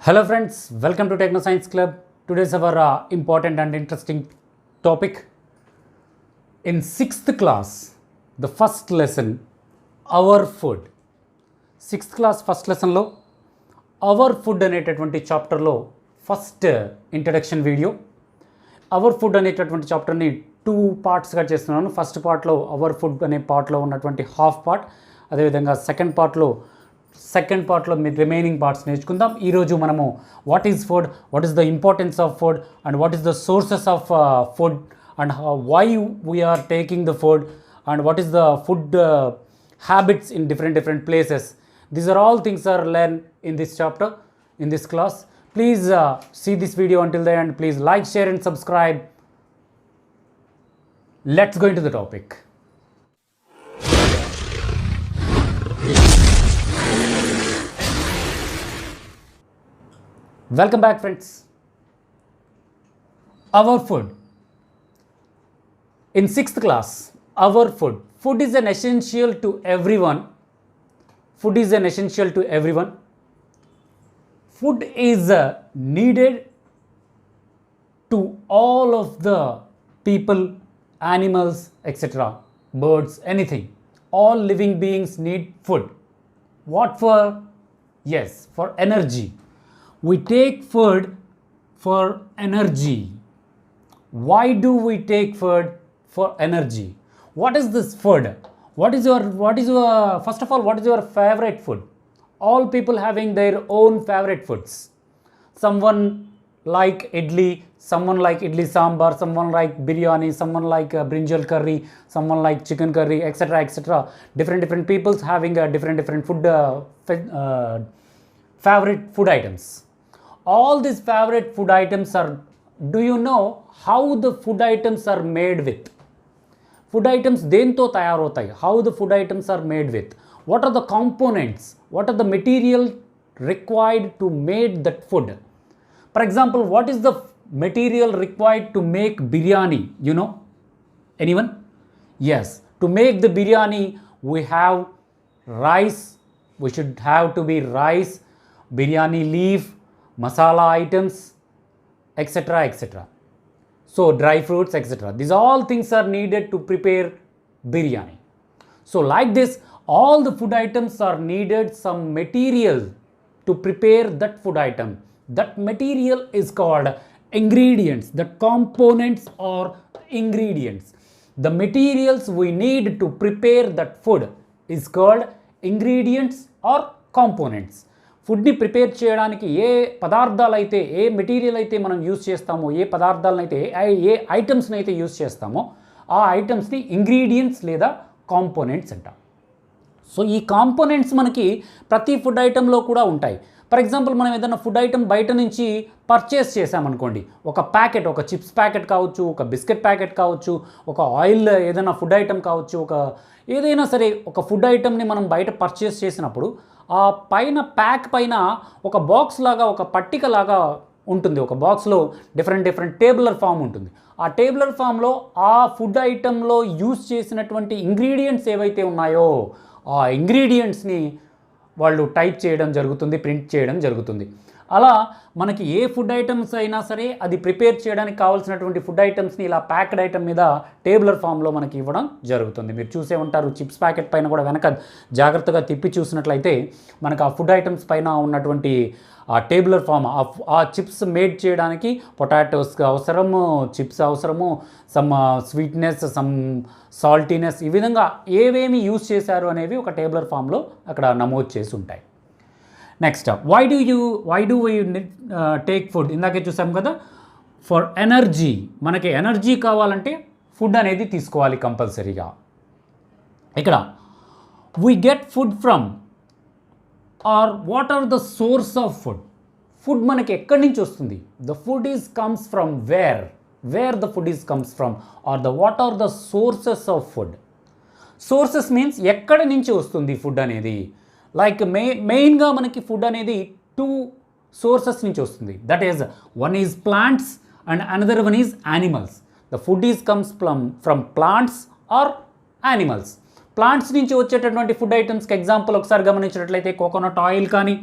Hello friends, welcome to Techno Science Club. Today's our important and interesting topic. In 6th class, the first lesson, our food. 6th class first lesson lo our food అనేటటువంటి చాప్టర్లో first introduction video. Our food అనేటటువంటి చాప్టర్ని 2 పార్ట్స్గా చేస్తున్నాను. First పార్ట్లో our food అనే పార్ట్లో ఉన్నటువంటి హాఫ్ పార్ట్, అదేవిధంగా సెకండ్ పార్ట్లో రిమైనింగ్ పార్ట్స్ నేర్చుకుందాం. ఈరోజు మనము what is food, what is the importance of food and what is the sources of food and why we are taking the food and what is the food habits in different places. These are all things are learned in this chapter, in this class. Please see this video until the end. Please like, share and subscribe. Let's go into the topic. Welcome back friends. Our food. In 6th class, our food. Food is an essential to everyone. Food is an essential to everyone. Food is needed to all of the people, animals, etc. Birds, anything. All living beings need food. What for? Yes, for energy. We take food for energy. Why do we take food for energy? What is this food? What is your first of all, what is your favorite food? All people having their own favorite foods. Someone like idli, someone like idli sambar, someone like biryani, someone like brinjal curry, someone like chicken curry, etc. Different peoples having a different food favorite food items. All these favorite food items are, do you know how the food items are made with? Food items dento tayarotai. How the food items are made with? What are the components? What are the material required to make that food? For example, what is the material required to make biryani? You know? Anyone? Yes. To make the biryani, we have rice. We should have to be rice, biryani leaf, masala items, etc. So dry fruits, etc. These all things are needed to prepare biryani. So like this, all the food items are needed some material to prepare that food item. That material is called ingredients. The components are ingredients. The materials we need to prepare that food is called ingredients or components. ఫుడ్ని prepare చేయడానికి ఏ పదార్థాలు అయితే, ఏ material అయితే మనం use చేస్తామో, ఏ పదార్థాలను అయితే, ఏ ఐటమ్స్ని అయితే యూజ్ చేస్తామో ఆ ఐటమ్స్ని ఇంగ్రీడియంట్స్ లేదా కాంపోనెంట్స్ అంటాం. సో ఈ కాంపోనెంట్స్ మనకి ప్రతి ఫుడ్ ఐటెంలో కూడా ఉంటాయి. ఫర్ ఎగ్జాంపుల్, మనం ఏదైనా ఫుడ్ ఐటమ్ బయట నుంచి పర్చేస్ చేసామనుకోండి, ఒక ప్యాకెట్, ఒక చిప్స్ ప్యాకెట్ కావచ్చు, ఒక బిస్కెట్ ప్యాకెట్ కావచ్చు, ఒక ఆయిల్ ఏదైనా ఫుడ్ ఐటమ్ కావచ్చు, ఒక ఏదైనా సరే ఒక ఫుడ్ ఐటమ్ని మనం బయట పర్చేస్ చేసినప్పుడు ఆ పైన ప్యాక్ పైన ఒక బాక్స్ లాగా, ఒక పట్టిక లాగా ఉంటుంది. ఒక బాక్స్లో డిఫరెంట్ టేబులర్ ఫామ్ ఉంటుంది. ఆ టేబులర్ ఫామ్లో ఆ ఫుడ్ ఐటెంలో యూజ్ చేసినటువంటి ఇంగ్రీడియంట్స్ ఏవైతే ఉన్నాయో ఆ ఇంగ్రీడియంట్స్ని వాళ్ళు టైప్ చేయడం జరుగుతుంది, ప్రింట్ చేయడం జరుగుతుంది. అలా మనకి ఏ ఫుడ్ ఐటమ్స్ అయినా సరే అది ప్రిపేర్ చేయడానికి కావాల్సినటువంటి ఫుడ్ ఐటమ్స్ని ఇలా ప్యాక్డ్ ఐటమ్ మీద టేబులర్ ఫామ్లో మనకి ఇవ్వడం జరుగుతుంది. మీరు చూసే ఉంటారు, చిప్స్ ప్యాకెట్ పైన కూడా వెనక జాగ్రత్తగా తిప్పి చూసినట్లయితే మనకు ఆ ఫుడ్ ఐటమ్స్ పైన ఉన్నటువంటి ఆ టేబులర్ ఫామ్, ఆ చిప్స్ మేడ్ చేయడానికి పొటాటోస్ అవసరము, చిప్స్ అవసరము, సమ్ స్వీట్నెస్, సమ్ సాల్టీనెస్, ఈ విధంగా ఏవేమి యూజ్ చేశారు అనేవి ఒక టేబులర్ ఫామ్లో అక్కడ నమోదు చేసి ఉంటాయి. Next, why do we take food? ఇందాకే చూసాం కదా, ఫర్ ఎనర్జీ. మనకి ఎనర్జీ కావాలంటే ఫుడ్ అనేది తీసుకోవాలి కంపల్సరీగా. ఇక్కడ we get food from or what are the source of food? Food మనకి ఎక్కడి నుంచి వస్తుంది? The food comes from where the food comes from or what are the sources of food? Sources means ఎక్కడి నుంచి వస్తుంది ఫుడ్ అనేది. Like మెయిన్గా మనకి ఫుడ్ అనేది 2 సోర్సెస్ నుంచి వస్తుంది. That is, one is plants and another one is animals. The food comes from plants or animals. Plants నుంచి వచ్చేటటువంటి ఫుడ్ ఐటమ్స్కి ఎగ్జాంపుల్ ఒకసారి గమనించినట్లయితే కోకోనట్ ఆయిల్ కానీ,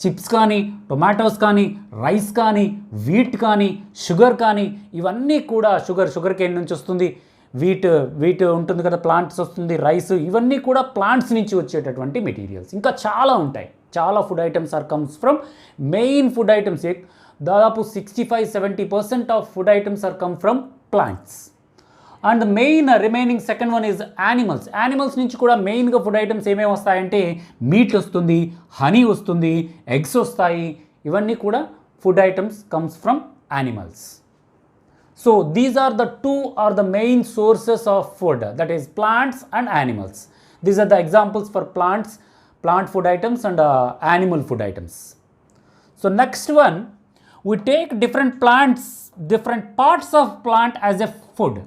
చిప్స్ కానీ, టొమాటోస్ కానీ, రైస్ కానీ, వీట్ కానీ, షుగర్ కానీ, ఇవన్నీ కూడా షుగర్ కేన్ నుంచి వస్తుంది. వీట్ ఉంటుంది కదా, ప్లాంట్స్ వస్తుంది, రైస్, ఇవన్నీ కూడా ప్లాంట్స్ నుంచి వచ్చేటటువంటి మెటీరియల్స్. ఇంకా చాలా ఉంటాయి. చాలా food items are comes from main food items. దాదాపు 65-70% of food items are come from plants. And main remaining second one is animals. Animals నుంచి కూడా మెయిన్గా ఫుడ్ ఐటమ్స్ ఏమేమి వస్తాయంటే మీట్ వస్తుంది, హనీ వస్తుంది, ఎగ్స్ వస్తాయి. ఇవన్నీ కూడా food items comes from animals. So these are the two are the main sources of food, that is plants and animals. These are the examples for plants, plant food items and animal food items. So next one, we take different plants, different parts of plant as a food.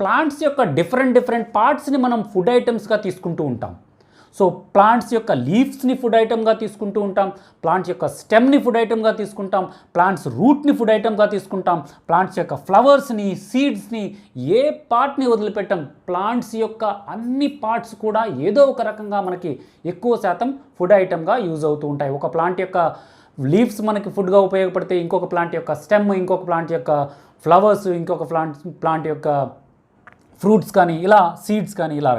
Plants యొక్క different పార్ట్స్ని మనం food ఐటమ్స్గా తీసుకుంటూ ఉంటాం. So plants యొక్క లీవ్స్ని food ఐటమ్గా తీసుకుంటూ ఉంటాం, plants యొక్క స్టెమ్ని food ఐటమ్గా తీసుకుంటాం, plants రూట్ని food ఐటమ్గా తీసుకుంటాం, ప్లాంట్స్ యొక్క ఫ్లవర్స్ని, సీడ్స్ని, ఏ పార్ట్ని వదిలిపెట్టాం. ప్లాంట్స్ యొక్క అన్ని పార్ట్స్ కూడా ఏదో ఒక రకంగా మనకి ఎక్కువ శాతం ఫుడ్ ఐటమ్గా యూజ్ అవుతూ ఉంటాయి. ఒక ప్లాంట్ యొక్క లీవ్స్ మనకి ఫుడ్గా ఉపయోగపడితే, ఇంకొక ప్లాంట్ యొక్క స్టెమ్, ఇంకొక ప్లాంట్ యొక్క ఫ్లవర్స్, ఇంకొక ప్లాంట్ యొక్క ఫ్రూట్స్ కానీ, ఇలా సీడ్స్ కానీ, ఇలా.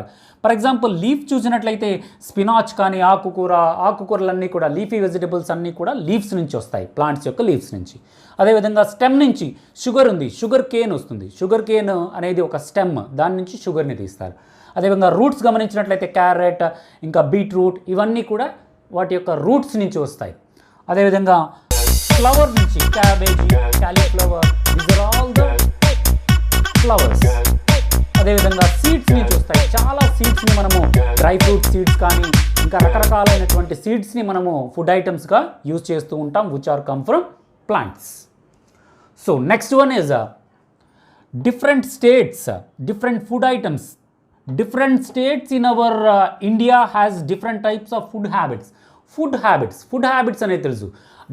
ఫర్ ఎగ్జాంపుల్ లీఫ్ చూసినట్లయితే స్పినాచ్ కానీ, ఆకుకూరలన్నీ కూడా, లీఫీ వెజిటబుల్స్ అన్నీ కూడా లీవ్స్ నుంచి వస్తాయి, ప్లాంట్స్ యొక్క లీవ్స్ నుంచి. అదేవిధంగా స్టెమ్ నుంచి షుగర్ ఉంది, షుగర్ కేన్ వస్తుంది. షుగర్ కేన్ అనేది ఒక స్టెమ్, దాని నుంచి షుగర్ని తీస్తారు. అదేవిధంగా రూట్స్ గమనించినట్లయితే క్యారెట్, ఇంకా బీట్రూట్, ఇవన్నీ కూడా వాటి యొక్క రూట్స్ నుంచి వస్తాయి. అదేవిధంగా ఫ్లవర్ నుంచి cabbage, cauliflower, these are all the flowers. అదేవిధంగా సీడ్స్ నుంచి వస్తాయి. చాలా సీడ్స్ని మనము డ్రై ఫ్రూట్ సీడ్స్ కానీ, ఇంకా రకరకాలైనటువంటి సీడ్స్ని మనము ఫుడ్ ఐటమ్స్గా యూజ్ చేస్తూ ఉంటాం, which are come from plants. So next one is different states, different food items. Different states in our India has different types of food habits. Food habits అనేది తెలుసు.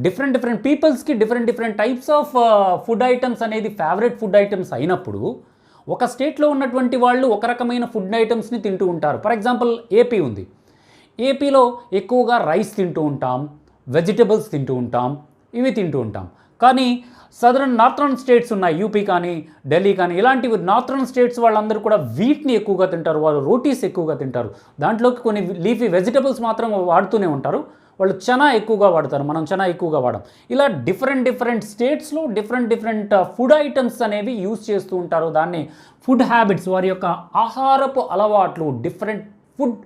different peopleస్కి different types of food items అనేది favourite food items అయినప్పుడు ఒక స్టేట్లో ఉన్నటువంటి వాళ్ళు ఒక రకమైన ఫుడ్ ఐటమ్స్ని తింటూ ఉంటారు. ఫర్ ఎగ్జాంపుల్ ఏపీ ఉంది. ఏపీలో ఎక్కువగా రైస్ తింటూ ఉంటాం, వెజిటబుల్స్ తింటూ ఉంటాం, ఇవి తింటూ ఉంటాం. కానీ నార్థరన్ స్టేట్స్ ఉన్నాయి, యూపీ కానీ ఢిల్లీ కానీ, ఇలాంటివి నార్థరన్ స్టేట్స్ వాళ్ళందరూ కూడా వీట్ని ఎక్కువగా తింటారు, వాళ్ళు రోటీస్ ఎక్కువగా తింటారు. దాంట్లోకి కొన్ని లీఫీ వెజిటబుల్స్ మాత్రం వాడుతూనే ఉంటారు. వాళ్ళు చనా ఎక్కువగా వాడతారు, మనం చనా ఎక్కువగా వాడం. ఇలా డిఫరెంట్ స్టేట్స్లో డిఫరెంట్ ఫుడ్ ఐటమ్స్ అనేవి యూజ్ చేస్తూ ఉంటారు. దాన్ని ఫుడ్ హ్యాబిట్స్, వారి యొక్క ఆహారపు అలవాట్లు, డిఫరెంట్ ఫుడ్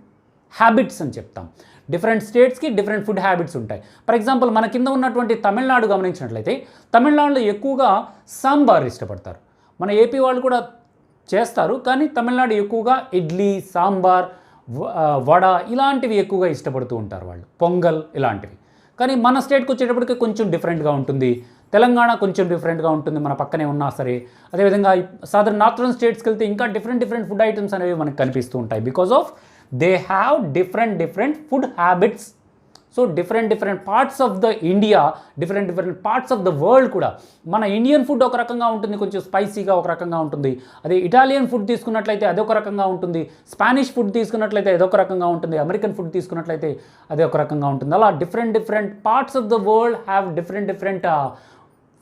హ్యాబిట్స్ అని చెప్తాం. డిఫరెంట్ స్టేట్స్కి డిఫరెంట్ ఫుడ్ హ్యాబిట్స్ ఉంటాయి. ఫర్ ఎగ్జాంపుల్ మన కింద ఉన్నటువంటి తమిళనాడు గమనించినట్లయితే, తమిళనాడులో ఎక్కువగా సాంబార్ ఇష్టపడతారు. మన ఏపీ వాళ్ళు కూడా చేస్తారు, కానీ తమిళనాడు ఎక్కువగా ఇడ్లీ, సాంబార్, వడ ఇలాంటివి ఎక్కువగా ఇష్టపడుతూ ఉంటారు వాళ్ళు, పొంగల్ ఇలాంటివి. కానీ మన స్టేట్కి వచ్చేటప్పటికి కొంచెం డిఫరెంట్గా ఉంటుంది. తెలంగాణ కొంచెం డిఫరెంట్గా ఉంటుంది, మన పక్కనే ఉన్నా సరే. అదేవిధంగా నార్థరన్ స్టేట్స్కి వెళ్తే ఇంకా డిఫరెంట్ ఫుడ్ ఐటమ్స్ అనేవి మనకు కనిపిస్తూ ఉంటాయి. Because of they have different food habits. So different parts of the India, different parts of the world కూడా. మన ఇండియన్ ఫుడ్ ఒక రకంగా ఉంటుంది, కొంచెం స్పైసీగా ఒక రకంగా ఉంటుంది. అదే ఇటాలియన్ ఫుడ్ తీసుకున్నట్లయితే అదొక రకంగా ఉంటుంది, స్పానిష్ ఫుడ్ తీసుకున్నట్లయితే అదొక రకంగా ఉంటుంది, అమెరికన్ ఫుడ్ తీసుకున్నట్లయితే అదే ఒక రకంగా ఉంటుంది. అలా different parts of the world have different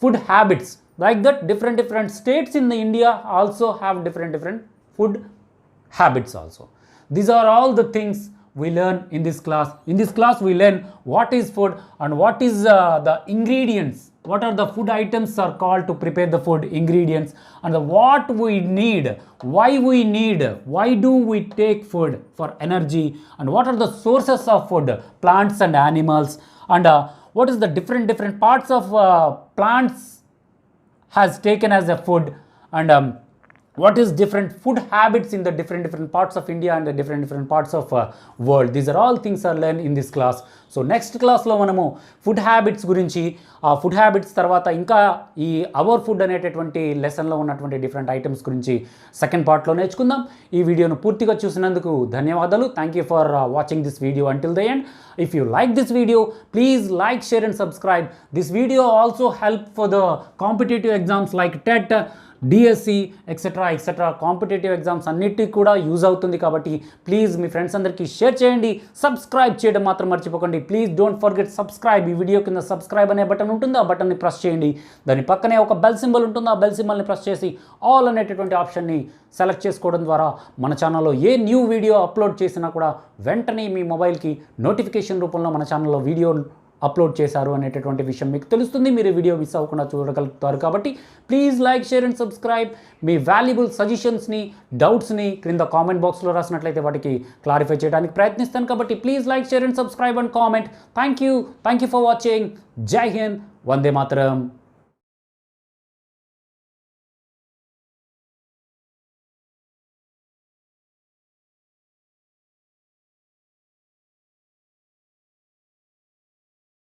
food habits. Like that different states in the India also have different food habits also. These are all the things we learn in this class. In this class we learn what is food and what is the ingredients, what are the food items are called to prepare the food, ingredients, and what we need, why do we take food for energy, and what are the sources of food, plants and animals, and what is the different parts of plants has taken as a food, and what is different food habits in the different parts of India and the different parts of world. These are all things are learned in this class. So next class లో మనము food habits గురించి, ఆ food habits తర్వాత ఇంకా ఈ hour food అనేటటువంటి లెసన్లో ఉన్నటువంటి డిఫరెంట్ ఐటమ్స్ గురించి సెకండ్ పార్ట్లో నేర్చుకుందాం. ఈ వీడియోను పూర్తిగా చూసినందుకు ధన్యవాదాలు. Thank you for watching this video until the end. If you like this video, please like, share and subscribe. This video also help for the competitive exams like TET, DSC etcetera competitive exams అన్నిటికీ కూడా use అవుతుంది. కాబట్టి please me friends అందరికీ share చేయండి. Subscribe చేయడం మాత్రం మర్చిపోకండి. Please don't forget subscribe. ఈ వీడియో కింద సబ్స్క్రైబ్ అనే బటన్ ఉంటుంది, ఆ బటన్ని ప్రెస్ చేయండి. దాని పక్కనే ఒక బెల్ సింబల్ ఉంటుంది, ఆ బెల్ సింబల్ని ప్రెస్ చేసి ఆల్ అనేటటువంటి ఆప్షన్ని సెలెక్ట్ చేసుకోవడం ద్వారా మన ఛానల్లో ఏ న్యూ వీడియో అప్లోడ్ చేసినా కూడా వెంటనే మీ మొబైల్కి నోటిఫికేషన్ రూపంలో మన ఛానల్లో వీడియో అప్లోడ్ చేశారు అనేటటువంటి విషయం మీకు తెలుస్తుంది. మీరు ఈ వీడియో మిస్ అవ్వకుండా చూడగలుగుతారు. కాబట్టి please like, share and subscribe. మీ వాల్యుబుల్ సజెషన్స్ని, డౌట్స్ని క్రింద కామెంట్ బాక్స్లో రాసినట్లయితే వాటికి క్లారిఫై చేయడానికి ప్రయత్నిస్తాను. కాబట్టి please like, share and subscribe and comment. Thank you for watching. Jai Hind, Vande Mataram.